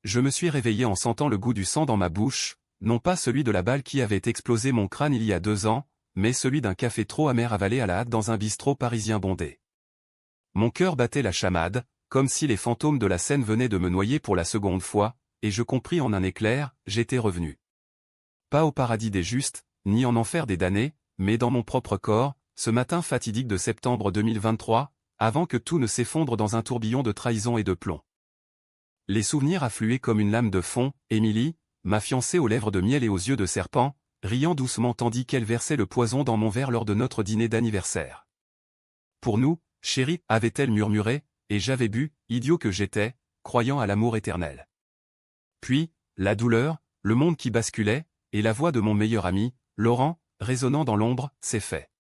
Je me suis réveillé en sentant le goût du sang dans ma bouche, non pas celui de la balle qui avait explosé mon crâne il y a 2 ans, mais celui d'un café trop amer avalé à la hâte dans un bistrot parisien bondé. Mon cœur battait la chamade, comme si les fantômes de la scène venaient de me noyer pour la seconde fois, et je compris en un éclair, j'étais revenu. Pas au paradis des justes, ni en enfer des damnés, mais dans mon propre corps, ce matin fatidique de septembre 2023, avant que tout ne s'effondre dans un tourbillon de trahison et de plomb. Les souvenirs affluaient comme une lame de fond, Émilie, ma fiancée aux lèvres de miel et aux yeux de serpent, riant doucement tandis qu'elle versait le poison dans mon verre lors de notre dîner d'anniversaire. Pour nous, chérie, avait-elle murmuré, et j'avais bu, idiot que j'étais, croyant à l'amour éternel. Puis, la douleur, le monde qui basculait, et la voix de mon meilleur ami, Laurent, résonnant dans l'ombre, c'est fait.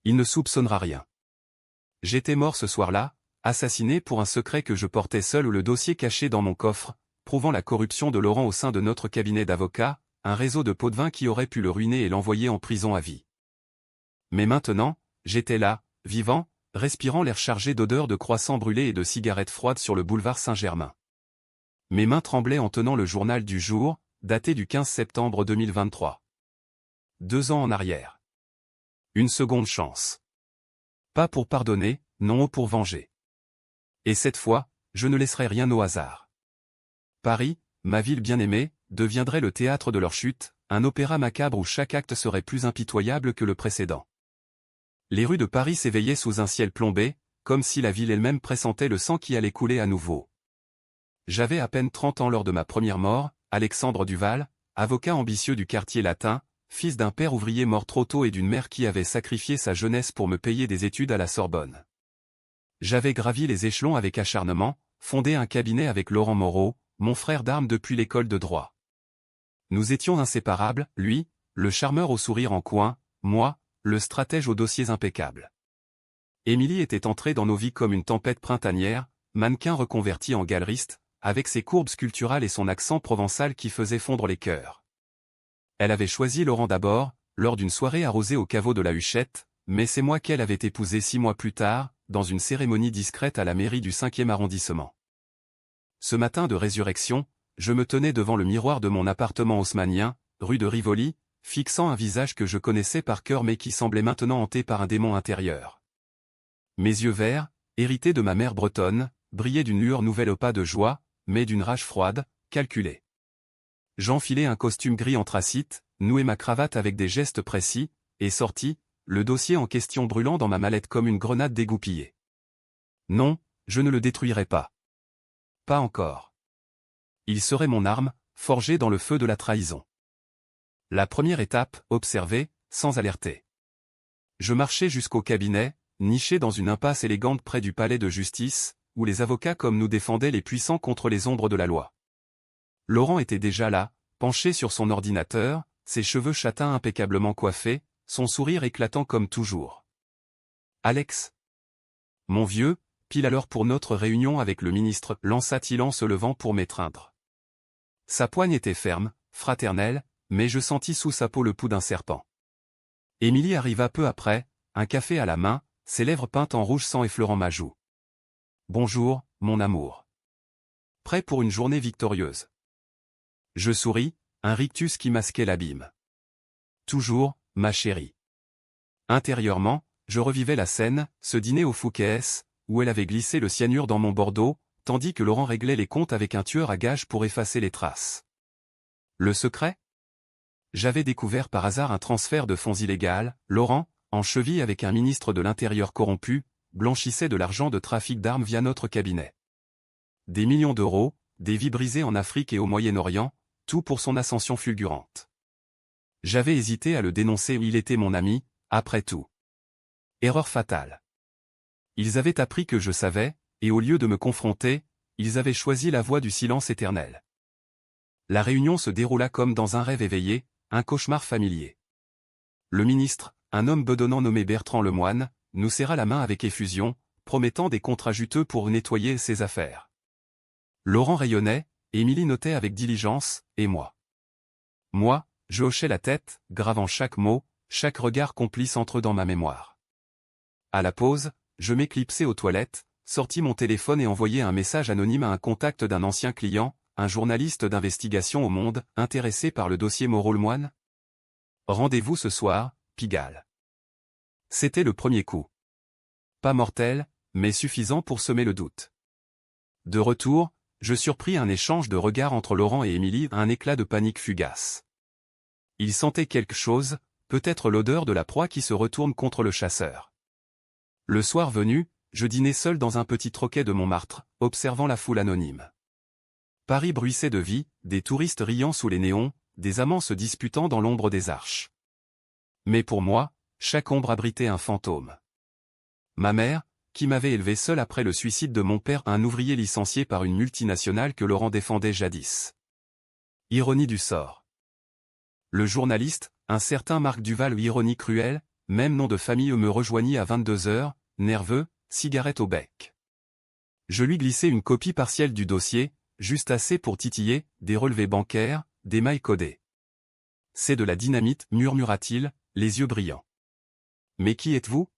Il ne soupçonnera rien. J'étais mort ce soir-là, assassiné pour un secret que je portais seul ou le dossier caché dans mon coffre, prouvant la corruption de Laurent au sein de notre cabinet d'avocats, un réseau de pots-de-vin qui aurait pu le ruiner et l'envoyer en prison à vie. Mais maintenant, j'étais là, vivant, respirant l'air chargé d'odeurs de croissants brûlés et de cigarettes froides sur le boulevard Saint-Germain. Mes mains tremblaient en tenant le journal du jour, daté du 15 septembre 2023. 2 ans en arrière. Une seconde chance. Pas pour pardonner, non pour venger. Et cette fois, je ne laisserai rien au hasard. Paris, ma ville bien-aimée, deviendrait le théâtre de leur chute, un opéra macabre où chaque acte serait plus impitoyable que le précédent. Les rues de Paris s'éveillaient sous un ciel plombé, comme si la ville elle-même pressentait le sang qui allait couler à nouveau. J'avais à peine 30 ans lors de ma première mort, Alexandre Duval, avocat ambitieux du quartier latin, fils d'un père ouvrier mort trop tôt et d'une mère qui avait sacrifié sa jeunesse pour me payer des études à la Sorbonne. J'avais gravi les échelons avec acharnement, fondé un cabinet avec Laurent Moreau, mon frère d'armes depuis l'école de droit. Nous étions inséparables, lui, le charmeur au sourire en coin, moi, le stratège aux dossiers impeccables. Émilie était entrée dans nos vies comme une tempête printanière, mannequin reconverti en galeriste, avec ses courbes sculpturales et son accent provençal qui faisait fondre les cœurs. Elle avait choisi Laurent d'abord, lors d'une soirée arrosée au caveau de la Huchette, mais c'est moi qu'elle avait épousé 6 mois plus tard, dans une cérémonie discrète à la mairie du 5e arrondissement. Ce matin de résurrection, je me tenais devant le miroir de mon appartement haussmannien, rue de Rivoli, fixant un visage que je connaissais par cœur mais qui semblait maintenant hanté par un démon intérieur. Mes yeux verts, hérités de ma mère bretonne, brillaient d'une lueur nouvelle au pas de joie, mais d'une rage froide, calculée. J'enfilai un costume gris anthracite, nouai ma cravate avec des gestes précis, et sortis, le dossier en question brûlant dans ma mallette comme une grenade dégoupillée. Non, je ne le détruirai pas. Pas encore. Il serait mon arme, forgée dans le feu de la trahison. La première étape, observer, sans alerter. Je marchais jusqu'au cabinet, niché dans une impasse élégante près du palais de justice, où les avocats comme nous défendaient les puissants contre les ombres de la loi. Laurent était déjà là, penché sur son ordinateur, ses cheveux châtains impeccablement coiffés, son sourire éclatant comme toujours. Alex. Mon vieux, pile alors pour notre réunion avec le ministre, lança-t-il en se levant pour m'étreindre. Sa poigne était ferme, fraternelle, mais je sentis sous sa peau le pouls d'un serpent. Émilie arriva peu après, un café à la main, ses lèvres peintes en rouge sang effleurant ma joue. Bonjour, mon amour. Prêt pour une journée victorieuse. Je souris, un rictus qui masquait l'abîme. Toujours, ma chérie. Intérieurement, je revivais la scène, ce dîner au Fouquet's, où elle avait glissé le cyanure dans mon Bordeaux, tandis que Laurent réglait les comptes avec un tueur à gages pour effacer les traces. Le secret? J'avais découvert par hasard un transfert de fonds illégal. Laurent, en cheville avec un ministre de l'Intérieur corrompu, blanchissait de l'argent de trafic d'armes via notre cabinet. Des millions d'euros, des vies brisées en Afrique et au Moyen-Orient, tout pour son ascension fulgurante. J'avais hésité à le dénoncer, il était mon ami, après tout. Erreur fatale. Ils avaient appris que je savais, et au lieu de me confronter, ils avaient choisi la voie du silence éternel. La réunion se déroula comme dans un rêve éveillé, un cauchemar familier. Le ministre, un homme bedonnant nommé Bertrand Lemoine, nous serra la main avec effusion, promettant des contrats juteux pour nettoyer ses affaires. Laurent rayonnait, Émilie notait avec diligence, et moi. Moi, je hochais la tête, gravant chaque mot, chaque regard complice entre dans ma mémoire. À la pause, je m'éclipsai aux toilettes, sortis mon téléphone et envoyai un message anonyme à un contact d'un ancien client, un journaliste d'investigation au Monde, intéressé par le dossier Moreau-Lemoine? Rendez-vous ce soir, Pigalle. C'était le premier coup. Pas mortel, mais suffisant pour semer le doute. De retour, je surpris un échange de regards entre Laurent et Émilie, un éclat de panique fugace. Ils sentaient quelque chose, peut-être l'odeur de la proie qui se retourne contre le chasseur. Le soir venu, je dînais seul dans un petit troquet de Montmartre, observant la foule anonyme. Paris bruissait de vie, des touristes riant sous les néons, des amants se disputant dans l'ombre des arches. Mais pour moi, chaque ombre abritait un fantôme. Ma mère, qui m'avait élevé seul après le suicide de mon père, un ouvrier licencié par une multinationale que Laurent défendait jadis. Ironie du sort. Le journaliste, un certain Marc Duval, ironie cruelle, même nom de famille, me rejoignit à 22h, nerveux, cigarette au bec. Je lui glissai une copie partielle du dossier, juste assez pour titiller, des relevés bancaires, des mailles codées. C'est de la dynamite, murmura-t-il, les yeux brillants. Mais qui êtes-vous?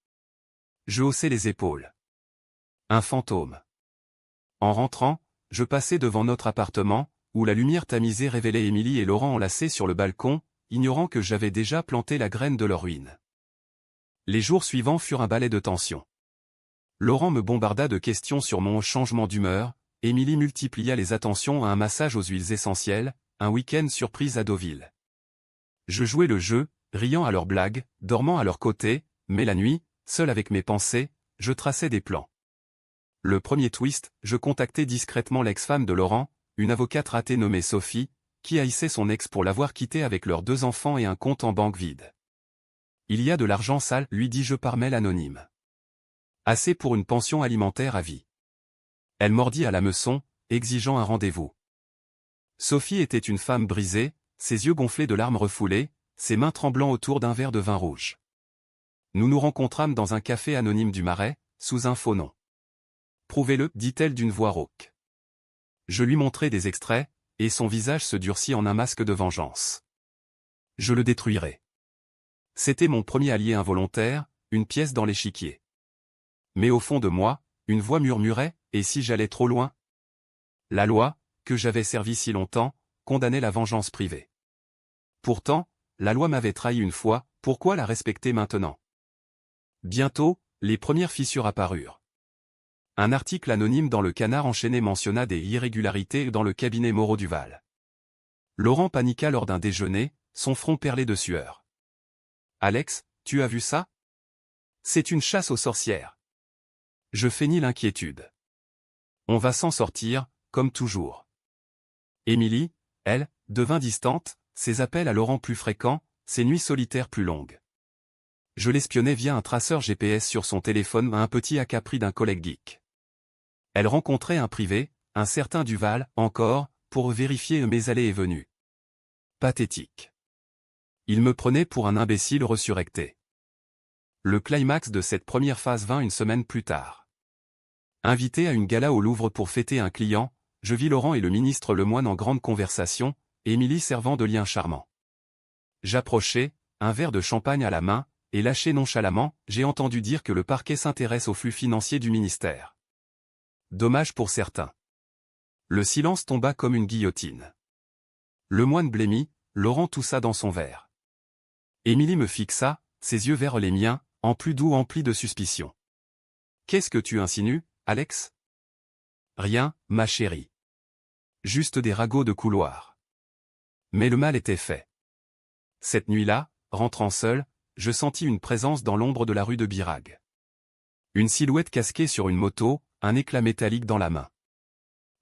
Je haussai les épaules. Un fantôme. En rentrant, je passai devant notre appartement, où la lumière tamisée révélait Émilie et Laurent enlacés sur le balcon, ignorant que j'avais déjà planté la graine de leur ruine. Les jours suivants furent un balai de tension. Laurent me bombarda de questions sur mon changement d'humeur, Émilie multiplia les attentions à un massage aux huiles essentielles, un week-end surprise à Deauville. Je jouais le jeu, riant à leurs blagues, dormant à leur côté, mais la nuit, seul avec mes pensées, je traçais des plans. Le premier twist, je contactai discrètement l'ex-femme de Laurent, une avocate ratée nommée Sophie, qui haïssait son ex pour l'avoir quitté avec leurs 2 enfants et un compte en banque vide. Il y a de l'argent sale, lui dis-je par mail anonyme. Assez pour une pension alimentaire à vie. Elle mordit à l'hameçon, exigeant un rendez-vous. Sophie était une femme brisée, ses yeux gonflés de larmes refoulées, ses mains tremblant autour d'un verre de vin rouge. Nous nous rencontrâmes dans un café anonyme du Marais, sous un faux nom. Prouvez-le, dit-elle d'une voix rauque. Je lui montrai des extraits, et son visage se durcit en un masque de vengeance. Je le détruirai. C'était mon premier allié involontaire, une pièce dans l'échiquier. Mais au fond de moi, une voix murmurait, et si j'allais trop loin? La loi, que j'avais servie si longtemps, condamnait la vengeance privée. Pourtant, la loi m'avait trahi une fois, pourquoi la respecter maintenant? Bientôt, les premières fissures apparurent. Un article anonyme dans le Canard enchaîné mentionna des irrégularités dans le cabinet Moreau-Duval. Laurent paniqua lors d'un déjeuner, son front perlé de sueur. « Alex, tu as vu ça? C'est une chasse aux sorcières. » Je feignis l'inquiétude. On va s'en sortir, comme toujours. Émilie, elle, devint distante, ses appels à Laurent plus fréquents, ses nuits solitaires plus longues. Je l'espionnais via un traceur GPS sur son téléphone à un petit acapri d'un collègue geek. Elle rencontrait un privé, un certain Duval, encore, pour vérifier mes allées et venues. Pathétique. Il me prenait pour un imbécile resurrecté. Le climax de cette première phase vint une semaine plus tard. Invité à une gala au Louvre pour fêter un client, je vis Laurent et le ministre Lemoine en grande conversation, Émilie servant de lien charmant. J'approchai, un verre de champagne à la main, et lâché nonchalamment, j'ai entendu dire que le parquet s'intéresse aux flux financiers du ministère. Dommage pour certains. Le silence tomba comme une guillotine. Lemoine blêmit, Laurent toussa dans son verre. Émilie me fixa, ses yeux vers les miens, en plus doux emplis de suspicion. « Qu'est-ce que tu insinues, Alex ?»« Rien, ma chérie. Juste des ragots de couloir. » Mais le mal était fait. Cette nuit-là, rentrant seul, je sentis une présence dans l'ombre de la rue de Birague. Une silhouette casquée sur une moto, un éclat métallique dans la main.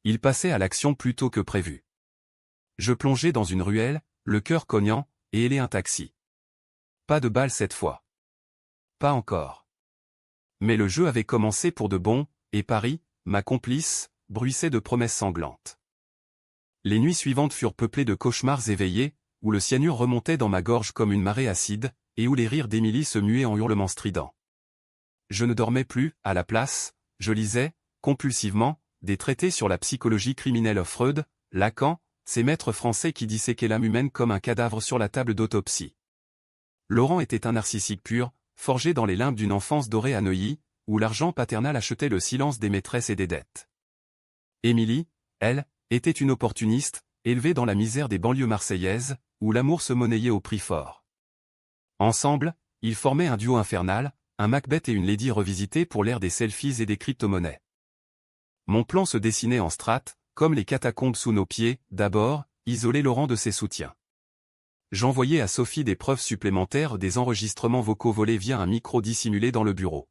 Il passait à l'action plus tôt que prévu. Je plongeai dans une ruelle, le cœur cognant, et hélai un taxi. Pas de balle cette fois. Pas encore. Mais le jeu avait commencé pour de bon, et Paris, ma complice, bruissait de promesses sanglantes. Les nuits suivantes furent peuplées de cauchemars éveillés, où le cyanure remontait dans ma gorge comme une marée acide, et où les rires d'Émilie se muaient en hurlements stridents. Je ne dormais plus, à la place, je lisais, compulsivement, des traités sur la psychologie criminelle of Freud, Lacan, ces maîtres français qui disséquaient l'âme humaine comme un cadavre sur la table d'autopsie. Laurent était un narcissique pur, forgé dans les limbes d'une enfance dorée à Neuilly, où l'argent paternel achetait le silence des maîtresses et des dettes. Émilie, elle, était une opportuniste, élevée dans la misère des banlieues marseillaises, où l'amour se monnayait au prix fort. Ensemble, ils formaient un duo infernal, un Macbeth et une Lady revisitée pour l'ère des selfies et des crypto-monnaies. Mon plan se dessinait en strates, comme les catacombes sous nos pieds, d'abord, isoler Laurent de ses soutiens. J'envoyais à Sophie des preuves supplémentaires des enregistrements vocaux volés via un micro dissimulé dans le bureau.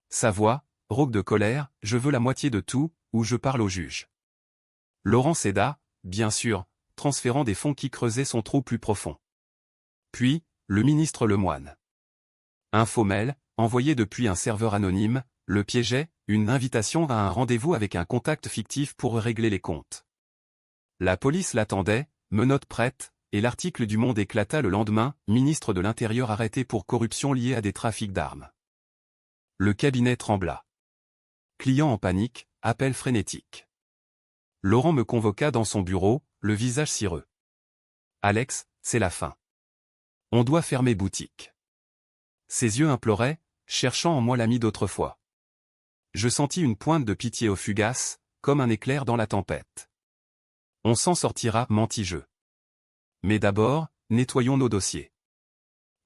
Sa voix, rauque de colère, je veux la moitié de tout, ou je parle au juge. Laurent céda, bien sûr, transférant des fonds qui creusaient son trou plus profond. Puis, le ministre Lemoine. Un faux mail, envoyé depuis un serveur anonyme, le piégeait, une invitation à un rendez-vous avec un contact fictif pour régler les comptes. La police l'attendait, menottes prêtes, et l'article du Monde éclata le lendemain, ministre de l'Intérieur arrêté pour corruption liée à des trafics d'armes. Le cabinet trembla. Client en panique, appel frénétique. Laurent me convoqua dans son bureau, le visage cireux. « Alex, c'est la fin. On doit fermer boutique. » Ses yeux imploraient, cherchant en moi l'ami d'autrefois. Je sentis une pointe de pitié au fugace, comme un éclair dans la tempête. « On s'en sortira, mentis-je. Mais d'abord, nettoyons nos dossiers. »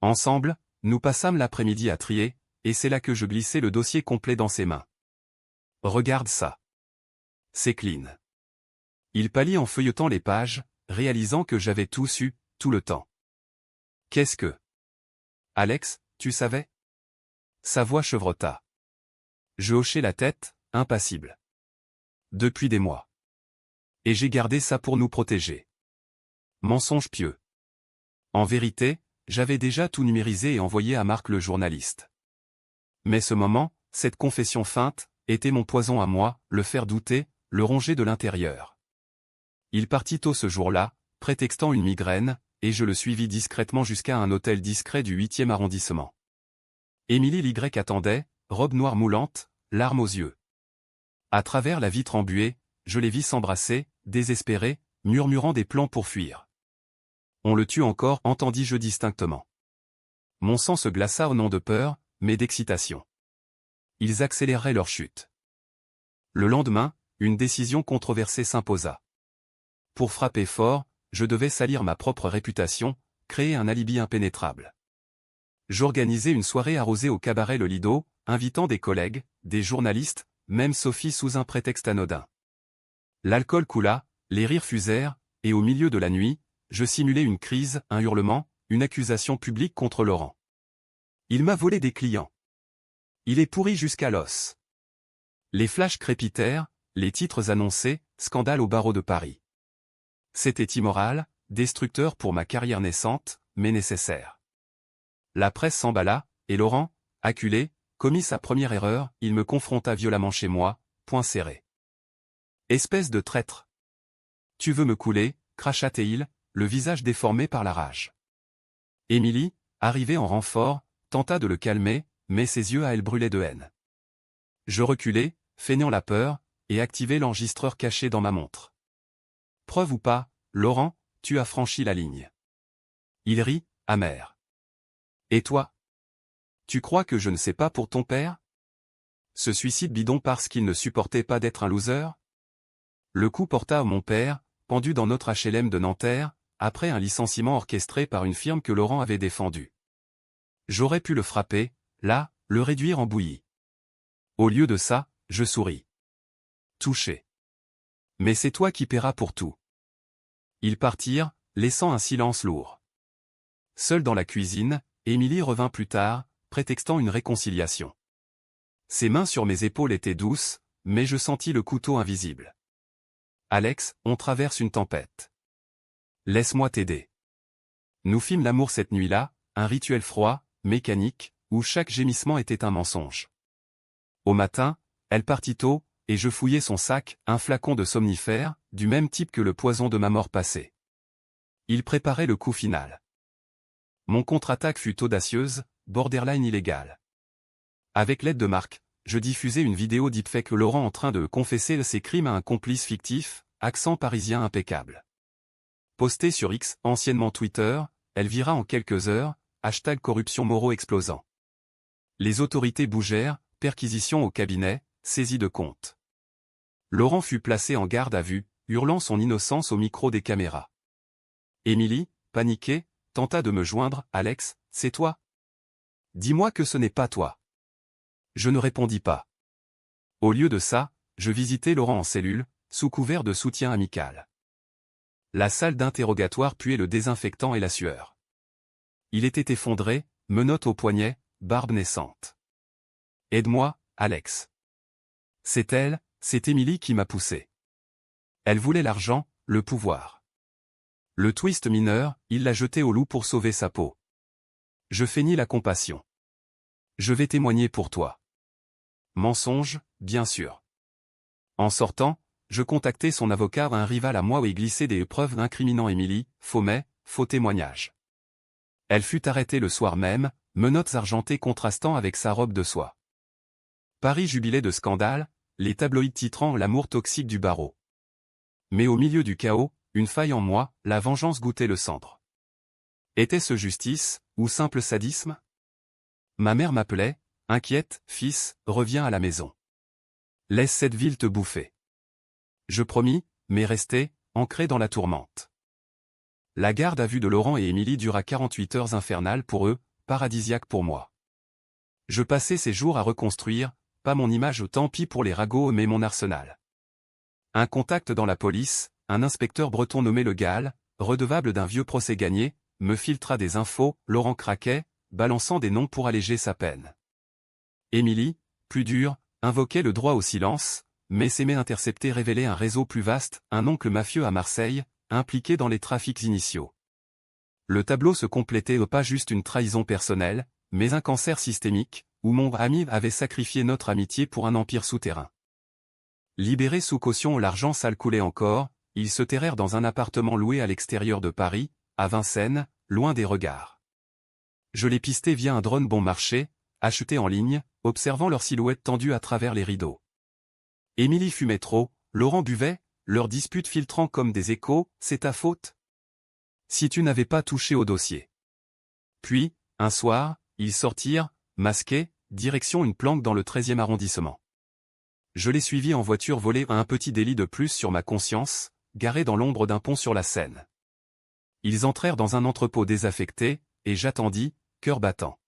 Ensemble, nous passâmes l'après-midi à trier, et c'est là que je glissai le dossier complet dans ses mains. « Regarde ça. C'est clean. » Il pâlit en feuilletant les pages, réalisant que j'avais tout su, tout le temps. « Qu'est-ce que... Alex, tu savais ?» Sa voix chevrota. Je hochai la tête, impassible. « Depuis des mois. Et j'ai gardé ça pour nous protéger. » Mensonge pieux. En vérité, j'avais déjà tout numérisé et envoyé à Marc le journaliste. Mais ce moment, cette confession feinte, était mon poison à moi, le faire douter, le ronger de l'intérieur. Il partit tôt ce jour-là, prétextant une migraine, et je le suivis discrètement jusqu'à un hôtel discret du 8e arrondissement. Émilie Ligrec attendait, robe noire moulante, larmes aux yeux. À travers la vitre embuée, je les vis s'embrasser, désespérés, murmurant des plans pour fuir. « On le tue encore » entendis-je distinctement. Mon sang se glaça au nom de peur, mais d'excitation. Ils accéléreraient leur chute. Le lendemain, une décision controversée s'imposa. Pour frapper fort, je devais salir ma propre réputation, créer un alibi impénétrable. J'organisai une soirée arrosée au cabaret Le Lido, invitant des collègues, des journalistes, même Sophie sous un prétexte anodin. L'alcool coula, les rires fusèrent, et au milieu de la nuit, je simulai une crise, un hurlement, une accusation publique contre Laurent. Il m'a volé des clients. Il est pourri jusqu'à l'os. Les flashs crépitèrent, les titres annoncés, scandale au barreau de Paris. C'était immoral, destructeur pour ma carrière naissante, mais nécessaire. La presse s'emballa, et Laurent, acculé, commit sa première erreur, il me confronta violemment chez moi, poing serré. « Espèce de traître. Tu veux me couler » cracha-t-il, le visage déformé par la rage. Émilie, arrivée en renfort, tenta de le calmer, mais ses yeux à elle brûlaient de haine. Je reculai, feignant la peur, et activai l'enregistreur caché dans ma montre. Preuve ou pas, Laurent, tu as franchi la ligne. Il rit, amer. Et toi? Tu crois que je ne sais pas pour ton père? Ce suicide bidon parce qu'il ne supportait pas d'être un loser? Le coup porta à mon père, pendu dans notre HLM de Nanterre, après un licenciement orchestré par une firme que Laurent avait défendue. J'aurais pu le frapper, là, le réduire en bouillie. Au lieu de ça, je souris. Touché. Mais c'est toi qui paieras pour tout. Ils partirent, laissant un silence lourd. Seule dans la cuisine, Émilie revint plus tard, prétextant une réconciliation. Ses mains sur mes épaules étaient douces, mais je sentis le couteau invisible. Alex, on traverse une tempête. Laisse-moi t'aider. Nous fîmes l'amour cette nuit-là, un rituel froid, mécanique, où chaque gémissement était un mensonge. Au matin, elle partit tôt, et je fouillai son sac, un flacon de somnifère, du même type que le poison de ma mort passée. Il préparait le coup final. Mon contre-attaque fut audacieuse, borderline illégale. Avec l'aide de Marc, je diffusai une vidéo deepfake Laurent en train de confesser ses crimes à un complice fictif, accent parisien impeccable. Postée sur X, anciennement Twitter, elle vira en quelques heures, hashtag corruption Moreau explosant. Les autorités bougèrent, perquisition au cabinet, saisie de compte. Laurent fut placé en garde à vue, hurlant son innocence au micro des caméras. Émilie, paniquée, tenta de me joindre. « Alex, c'est toi? Dis-moi que ce n'est pas toi. » Je ne répondis pas. Au lieu de ça, je visitais Laurent en cellule, sous couvert de soutien amical. La salle d'interrogatoire puait le désinfectant et la sueur. Il était effondré, menottes au poignet, barbe naissante. « Aide-moi, Alex. » C'est elle, c'est Émilie qui m'a poussé. Elle voulait l'argent, le pouvoir. Le twist mineur, il l'a jeté au loup pour sauver sa peau. Je feignis la compassion. Je vais témoigner pour toi. Mensonge, bien sûr. En sortant, je contactai son avocat, un rival à moi, et glissai des preuves incriminant Émilie, faux témoignage. Elle fut arrêtée le soir même, menottes argentées contrastant avec sa robe de soie. Paris jubilait de scandale, les tabloïds titrant l'amour toxique du barreau. Mais au milieu du chaos, une faille en moi, la vengeance goûtait le cendre. Était-ce justice, ou simple sadisme? Ma mère m'appelait, inquiète. « Fils, reviens à la maison. Laisse cette ville te bouffer. » Je promis, mais restai, ancré dans la tourmente. La garde à vue de Laurent et Émilie dura 48 heures infernales pour eux, paradisiaques pour moi. Je passais ces jours à reconstruire, pas mon image, tant pis pour les ragots, mais mon arsenal. Un contact dans la police, un inspecteur breton nommé Le Gall, redevable d'un vieux procès gagné, me filtra des infos. Laurent craquait, balançant des noms pour alléger sa peine. Émilie, plus dure, invoquait le droit au silence, mais s'aimait intercepter, révélait un réseau plus vaste, un oncle mafieux à Marseille, impliqué dans les trafics initiaux. Le tableau se complétait, pas juste une trahison personnelle, mais un cancer systémique, où mon ami avait sacrifié notre amitié pour un empire souterrain. Libérés sous caution, l'argent sale coulait encore, ils se terrèrent dans un appartement loué à l'extérieur de Paris, à Vincennes, loin des regards. Je les pistais via un drone bon marché, acheté en ligne, observant leur silhouette tendue à travers les rideaux. Émilie fumait trop, Laurent buvait, leurs disputes filtrant comme des échos. « C'est ta faute? Si tu n'avais pas touché au dossier. » Puis, un soir, ils sortirent, masqués, direction une planque dans le 13e arrondissement. Je les suivis en voiture volée, un petit délit de plus sur ma conscience, garé dans l'ombre d'un pont sur la Seine. Ils entrèrent dans un entrepôt désaffecté, et j'attendis, cœur battant.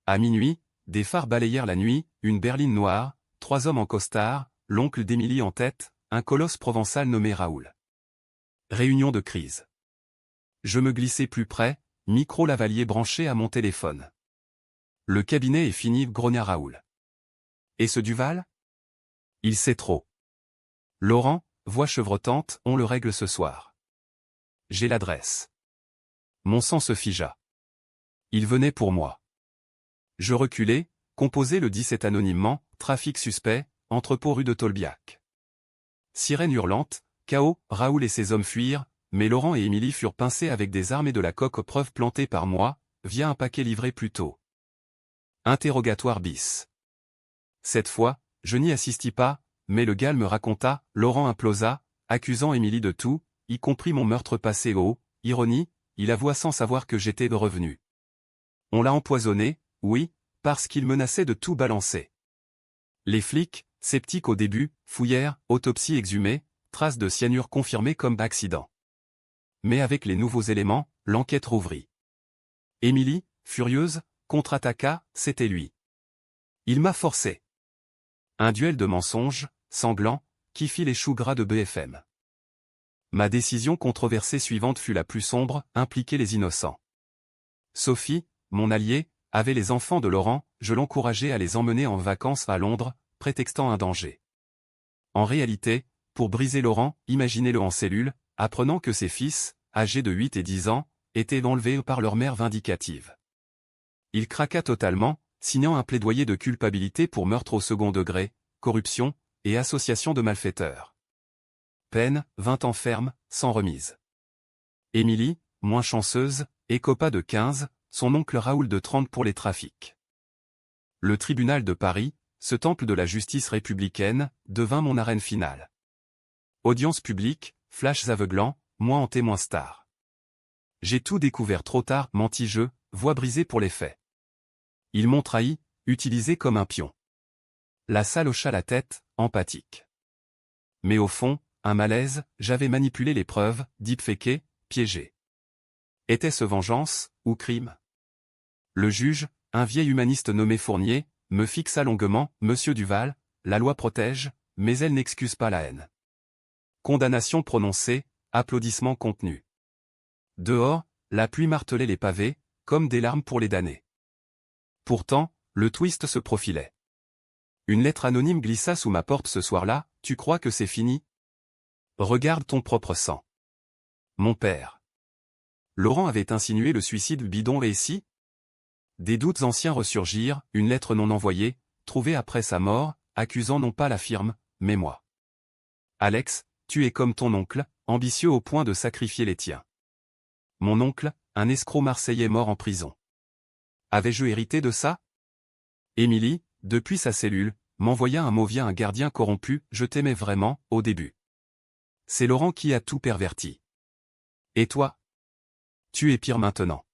À minuit, des phares balayèrent la nuit, une berline noire, 3 hommes en costard, l'oncle d'Émilie en tête, un colosse provençal nommé Raoul. Réunion de crise. Je me glissai plus près, micro lavalier branché à mon téléphone. « Le cabinet est fini, » grogna Raoul. « Et ce Duval? Il sait trop. » Laurent, voix chevrotante, « On le règle ce soir. J'ai l'adresse. » Mon sang se figea. Il venait pour moi. Je reculai, composé le 17 anonymement, trafic suspect, entrepôt rue de Tolbiac. Sirène hurlante, chaos, Raoul et ses hommes fuirent, mais Laurent et Émilie furent pincés avec des armes et de la coque, preuve plantée par moi, via un paquet livré plus tôt. Interrogatoire bis. Cette fois, je n'y assistis pas, mais Le Gall me raconta. Laurent implosa, accusant Émilie de tout, y compris mon meurtre passé. Ironie, il avoua sans savoir que j'étais revenu. On l'a empoisonné, oui, parce qu'il menaçait de tout balancer. Les flics, sceptiques au début, fouillèrent, autopsie exhumée, traces de cyanure confirmées comme accident. Mais avec les nouveaux éléments, l'enquête rouvrit. Émilie, furieuse, contre-attaqua. C'était lui. Il m'a forcé. Un duel de mensonges, sanglant, qui fit les choux gras de BFM. Ma décision controversée suivante fut la plus sombre, impliquer les innocents. Sophie, mon alliée, avait les enfants de Laurent, je l'encourageais à les emmener en vacances à Londres, prétextant un danger. En réalité, pour briser Laurent, imaginez-le en cellule, apprenant que ses fils, âgés de 8 et 10 ans, étaient enlevés par leur mère vindicative. Il craqua totalement, signant un plaidoyer de culpabilité pour meurtre au second degré, corruption, et association de malfaiteurs. Peine, 20 ans ferme, sans remise. Émilie, moins chanceuse, écopa de 15, son oncle Raoul de 30 pour les trafics. Le tribunal de Paris, ce temple de la justice républicaine, devint mon arène finale. Audience publique, flashs aveuglants, moi en témoin star. J'ai tout découvert trop tard, menti-je, voix brisée pour les faits. Ils m'ont trahi, utilisé comme un pion. La salle hocha la tête, empathique. Mais au fond, un malaise, j'avais manipulé les preuves, deepfaké, piégé. Était-ce vengeance, ou crime? Le juge, un vieil humaniste nommé Fournier, me fixa longuement, Monsieur Duval, la loi protège, mais elle n'excuse pas la haine. Condamnation prononcée, applaudissements contenus. Dehors, la pluie martelait les pavés, comme des larmes pour les damnés. Pourtant, le twist se profilait. Une lettre anonyme glissa sous ma porte ce soir-là, tu crois que c'est fini? Regarde ton propre sang. Mon père. Laurent avait insinué le suicide bidon et si? Des doutes anciens ressurgirent, une lettre non envoyée, trouvée après sa mort, accusant non pas la firme, mais moi. Alex, tu es comme ton oncle, ambitieux au point de sacrifier les tiens. Mon oncle, un escroc marseillais mort en prison. Avais-je hérité de ça? Émilie, depuis sa cellule, m'envoya un mot via un gardien corrompu, je t'aimais vraiment, au début. C'est Laurent qui a tout perverti. Et toi? Tu es pire maintenant.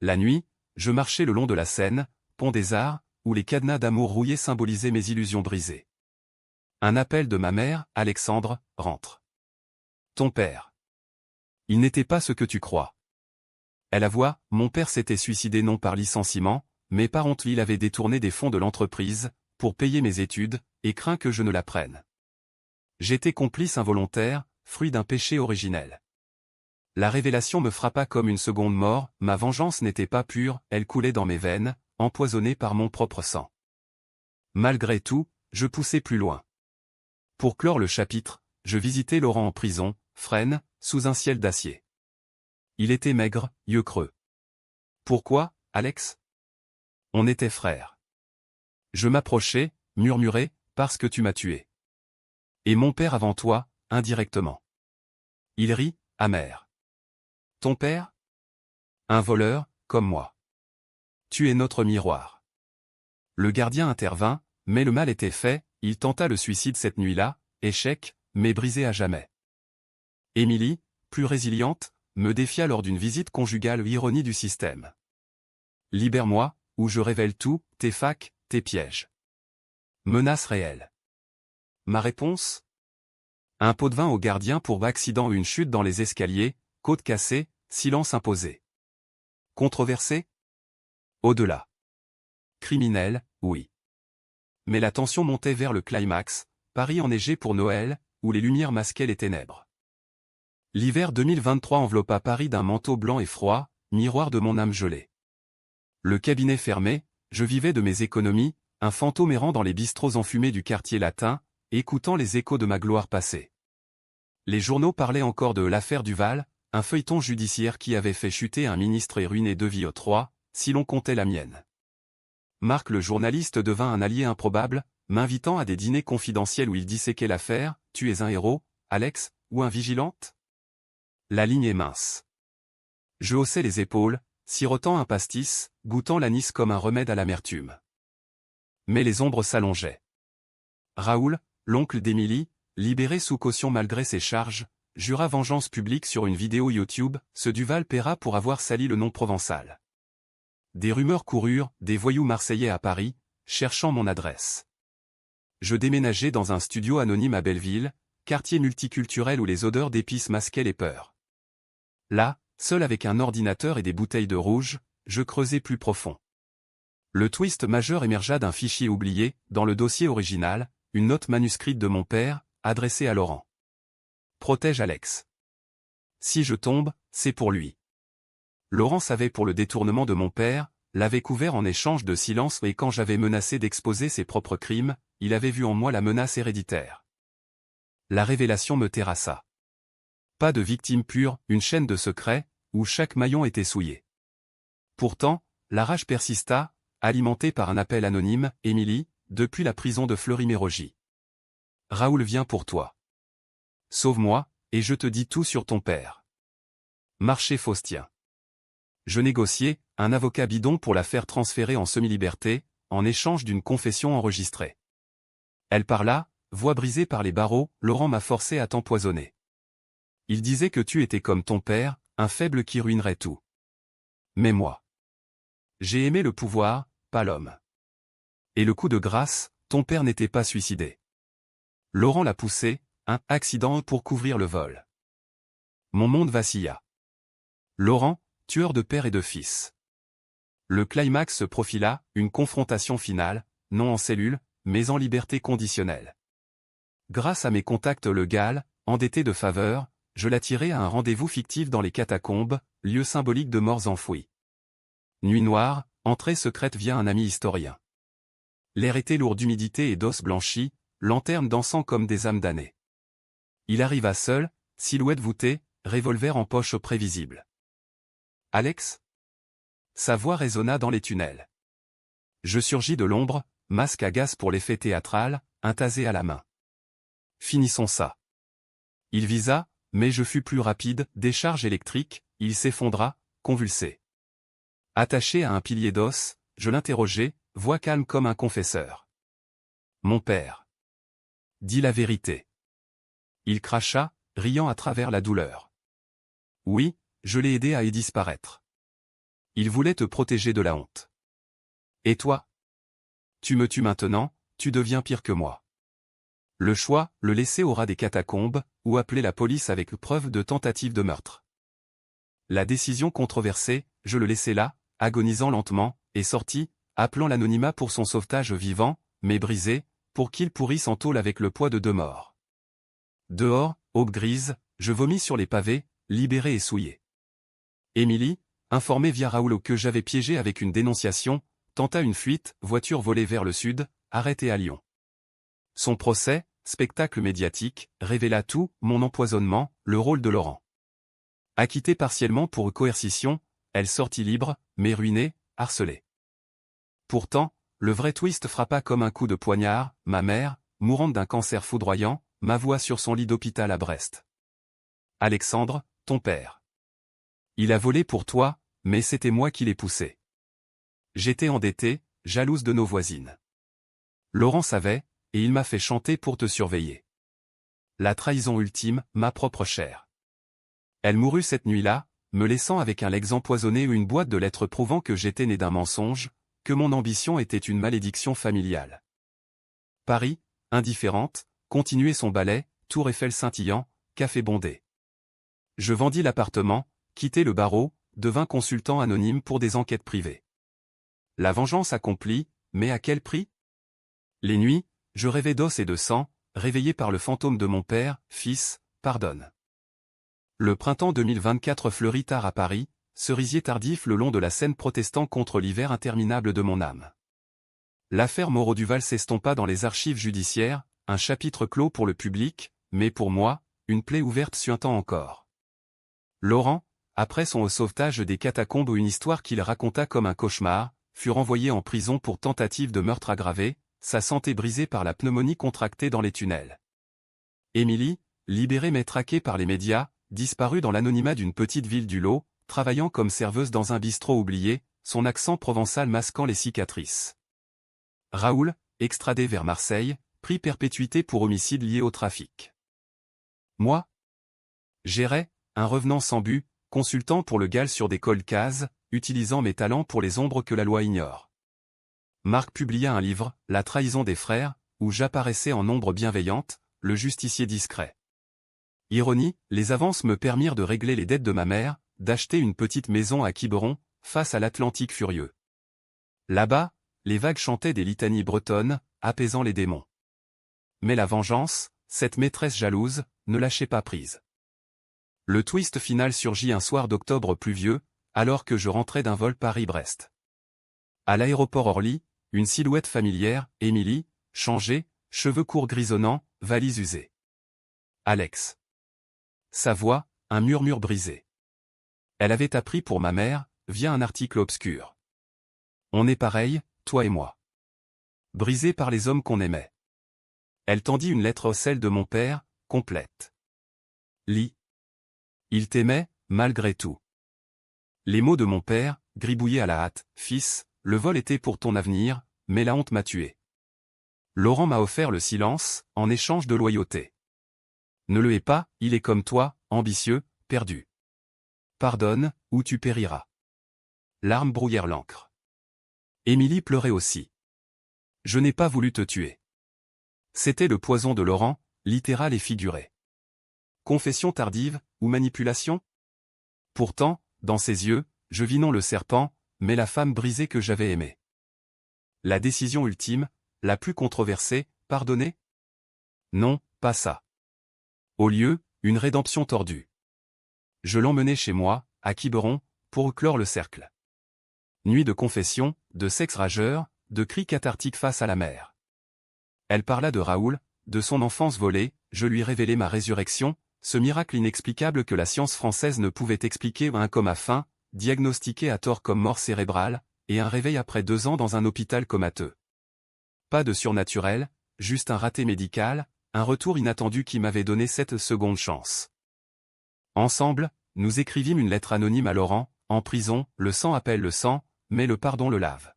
La nuit, je marchais le long de la Seine, pont des Arts, où les cadenas d'amour rouillés symbolisaient mes illusions brisées. Un appel de ma mère, Alexandre, rentre. Ton père. Il n'était pas ce que tu crois. Elle avoua, mon père s'était suicidé non par licenciement, mais par honte il avait détourné des fonds de l'entreprise, pour payer mes études, et craint que je ne l'apprenne. J'étais complice involontaire, fruit d'un péché originel. La révélation me frappa comme une seconde mort, ma vengeance n'était pas pure, elle coulait dans mes veines, empoisonnée par mon propre sang. Malgré tout, je poussai plus loin. Pour clore le chapitre, je visitai Laurent en prison, frêne, sous un ciel d'acier. Il était maigre, yeux creux. Pourquoi, Alex? On était frères. Je m'approchai, murmurai, parce que tu m'as tué. Et mon père avant toi, indirectement. Il rit, amer. Ton père? Un voleur, comme moi. Tu es notre miroir. Le gardien intervint, mais le mal était fait, il tenta le suicide cette nuit-là, échec, mais brisé à jamais. Émilie, plus résiliente, me défia lors d'une visite conjugale, ironie du système. Libère-moi, ou je révèle tout, tes facs, tes pièges. Menace réelle. Ma réponse? Un pot de vin au gardien pour accident ou une chute dans les escaliers, côte cassée, silence imposé. Controversé? Au-delà. Criminel, oui. Mais la tension montait vers le climax, Paris enneigé pour Noël, où les lumières masquaient les ténèbres. L'hiver 2023 enveloppa Paris d'un manteau blanc et froid, miroir de mon âme gelée. Le cabinet fermé, je vivais de mes économies, un fantôme errant dans les bistrots enfumés du quartier latin, écoutant les échos de ma gloire passée. Les journaux parlaient encore de l'affaire Duval, un feuilleton judiciaire qui avait fait chuter un ministre et ruiné 2 vies aux 3, si l'on comptait la mienne. Marc le journaliste devint un allié improbable, m'invitant à des dîners confidentiels où il disséquait l'affaire, tu es un héros, Alex, ou un vigilante? La ligne est mince. Je haussai les épaules, sirotant un pastis, goûtant l'anis comme un remède à l'amertume. Mais les ombres s'allongeaient. Raoul, l'oncle d'Émilie, libéré sous caution malgré ses charges, jura vengeance publique sur une vidéo YouTube, ce Duval paiera pour avoir sali le nom provençal. Des rumeurs coururent, des voyous marseillais à Paris, cherchant mon adresse. Je déménageai dans un studio anonyme à Belleville, quartier multiculturel où les odeurs d'épices masquaient les peurs. Là, seul avec un ordinateur et des bouteilles de rouge, je creusai plus profond. Le twist majeur émergea d'un fichier oublié, dans le dossier original, une note manuscrite de mon père, adressée à Laurent. Protège Alex. Si je tombe, c'est pour lui. Laurent savait pour le détournement de mon père, l'avait couvert en échange de silence et quand j'avais menacé d'exposer ses propres crimes, il avait vu en moi la menace héréditaire. La révélation me terrassa. Pas de victime pure, une chaîne de secrets, où chaque maillon était souillé. Pourtant, la rage persista, alimentée par un appel anonyme, Émilie, depuis la prison de Fleury-Mérogis. Raoul vient pour toi. Sauve-moi, et je te dis tout sur ton père. Marché Faustien. Je négociai, un avocat bidon pour la faire transférer en semi-liberté, en échange d'une confession enregistrée. Elle parla, voix brisée par les barreaux, Laurent m'a forcé à t'empoisonner. Il disait que tu étais comme ton père, un faible qui ruinerait tout. Mais moi. J'ai aimé le pouvoir, pas l'homme. Et le coup de grâce, ton père n'était pas suicidé. Laurent l'a poussé, un accident pour couvrir le vol. Mon monde vacilla. Laurent, tueur de père et de fils. Le climax se profila, une confrontation finale, non en cellule, mais en liberté conditionnelle. Grâce à mes contacts légaux, endettés de faveur, je l'attirai à un rendez-vous fictif dans les catacombes, lieu symbolique de morts enfouies. Nuit noire, entrée secrète via un ami historien. L'air était lourd d'humidité et d'os blanchis, lanternes dansant comme des âmes damnées. Il arriva seul, silhouette voûtée, revolver en poche prévisible. « Alex ?» Sa voix résonna dans les tunnels. Je surgis de l'ombre, masque à gaz pour l'effet théâtral, un tasé à la main. Finissons ça. Il visa, mais je fus plus rapide, décharge électrique, il s'effondra, convulsé. Attaché à un pilier d'os, je l'interrogeai, voix calme comme un confesseur. « Mon père. » Dis la vérité. Il cracha, riant à travers la douleur. « Oui, je l'ai aidé à y disparaître. Il voulait te protéger de la honte. Et toi? Tu me tues maintenant, tu deviens pire que moi. » Le choix, le laisser au ras des catacombes, ou appeler la police avec preuve de tentative de meurtre. La décision controversée, je le laissai là, agonisant lentement, et sortis, appelant l'anonymat pour son sauvetage vivant, mais brisé, pour qu'il pourrisse en tôle avec le poids de 2 morts. Dehors, aube grise, je vomis sur les pavés, libéré et souillé. Émilie, informée via Raoul que j'avais piégé avec une dénonciation, tenta une fuite, voiture volée vers le sud, arrêtée à Lyon. Son procès, spectacle médiatique, révéla tout, mon empoisonnement, le rôle de Laurent. Acquittée partiellement pour coercition, elle sortit libre, mais ruinée, harcelée. Pourtant, le vrai twist frappa comme un coup de poignard, ma mère, mourante d'un cancer foudroyant, m'avoua sur son lit d'hôpital à Brest. « Alexandre, ton père. Il a volé pour toi, mais c'était moi qui l'ai poussé. J'étais endettée, jalouse de nos voisines. Laurent savait, et il m'a fait chanter pour te surveiller. La trahison ultime, ma propre chair. Elle mourut cette nuit-là, me laissant avec un legs empoisonné ou une boîte de lettres prouvant que j'étais né d'un mensonge, que mon ambition était une malédiction familiale. » Paris, indifférente, continuait son ballet, Tour Eiffel scintillant, café bondé. Je vendis l'appartement, quittai le barreau, devins consultant anonyme pour des enquêtes privées. La vengeance accomplie, mais à quel prix? Les nuits, je rêvais d'os et de sang, réveillé par le fantôme de mon père, fils, pardonne. Le printemps 2024 fleurit tard à Paris, cerisier tardif le long de la Seine protestant contre l'hiver interminable de mon âme. L'affaire Moreau-Duval s'estompa dans les archives judiciaires, un chapitre clos pour le public, mais pour moi, une plaie ouverte suintant encore. Laurent, après son sauvetage des catacombes ou une histoire qu'il raconta comme un cauchemar, fut renvoyé en prison pour tentative de meurtre aggravé, sa santé brisée par la pneumonie contractée dans les tunnels. Émilie, libérée mais traquée par les médias, disparut dans l'anonymat d'une petite ville du Lot, travaillant comme serveuse dans un bistrot oublié, son accent provençal masquant les cicatrices. Raoul, extradé vers Marseille, prit perpétuité pour homicide lié au trafic. Moi, j'errais, un revenant sans but, consultant pour le GAL sur des cold cases, utilisant mes talents pour les ombres que la loi ignore. Marc publia un livre, La trahison des frères, où j'apparaissais en ombre bienveillante, le justicier discret. Ironie, les avances me permirent de régler les dettes de ma mère, d'acheter une petite maison à Quiberon, face à l'Atlantique furieux. Là-bas, les vagues chantaient des litanies bretonnes, apaisant les démons. Mais la vengeance, cette maîtresse jalouse, ne lâchait pas prise. Le twist final surgit un soir d'octobre pluvieux, alors que je rentrais d'un vol Paris-Brest. À l'aéroport Orly, une silhouette familière, Émilie, changée, cheveux courts grisonnants, valise usée. Alex. Sa voix, un murmure brisé. Elle avait appris pour ma mère, via un article obscur. On est pareil, toi et moi. Brisés par les hommes qu'on aimait. Elle tendit une lettre au sel de mon père, complète. Lis. Il t'aimait, malgré tout. Les mots de mon père, gribouillés à la hâte, fils, le vol était pour ton avenir, mais la honte m'a tué. Laurent m'a offert le silence, en échange de loyauté. Ne le hais pas, il est comme toi, ambitieux, perdu. Pardonne, ou tu périras. Larmes brouillèrent l'encre. Émilie pleurait aussi. Je n'ai pas voulu te tuer. C'était le poison de Laurent, littérale et figurée. Confession tardive, ou manipulation? Pourtant, dans ses yeux, je vis non le serpent, mais la femme brisée que j'avais aimée. La décision ultime, la plus controversée, pardonner? Non, pas ça. Au lieu, une rédemption tordue. Je l'emmenai chez moi, à Quiberon, pour clore le cercle. Nuit de confession, de sexe rageur, de cris cathartiques face à la mer. Elle parla de Raoul, de son enfance volée, je lui révélai ma résurrection, ce miracle inexplicable que la science française ne pouvait expliquer, un coma fin, diagnostiqué à tort comme mort cérébrale, et un réveil après 2 ans dans un hôpital comateux. Pas de surnaturel, juste un raté médical, un retour inattendu qui m'avait donné cette seconde chance. Ensemble, nous écrivîmes une lettre anonyme à Laurent, en prison, le sang appelle le sang, mais le pardon le lave.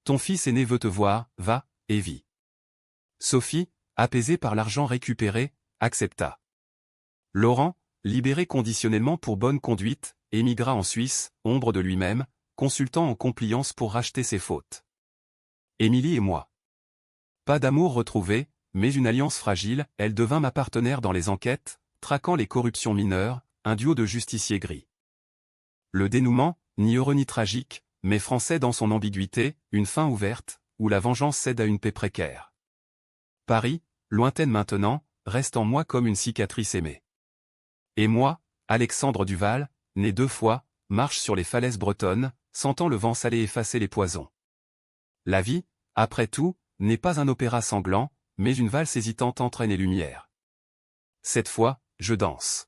Ton fils aîné veut te voir, va, et vis. Sophie, apaisée par l'argent récupéré, accepta. Laurent, libéré conditionnellement pour bonne conduite, émigra en Suisse, ombre de lui-même, consultant en compliance pour racheter ses fautes. Émilie et moi. Pas d'amour retrouvé, mais une alliance fragile, elle devint ma partenaire dans les enquêtes, traquant les corruptions mineures, un duo de justiciers gris. Le dénouement, ni heureux ni tragique, mais français dans son ambiguïté, une fin ouverte, où la vengeance cède à une paix précaire. Paris, lointaine maintenant, reste en moi comme une cicatrice aimée. Et moi, Alexandre Duval, né 2 fois, marche sur les falaises bretonnes, sentant le vent salé effacer les poisons. La vie, après tout, n'est pas un opéra sanglant, mais une valse hésitante entraîne les lumières. Cette fois, je danse.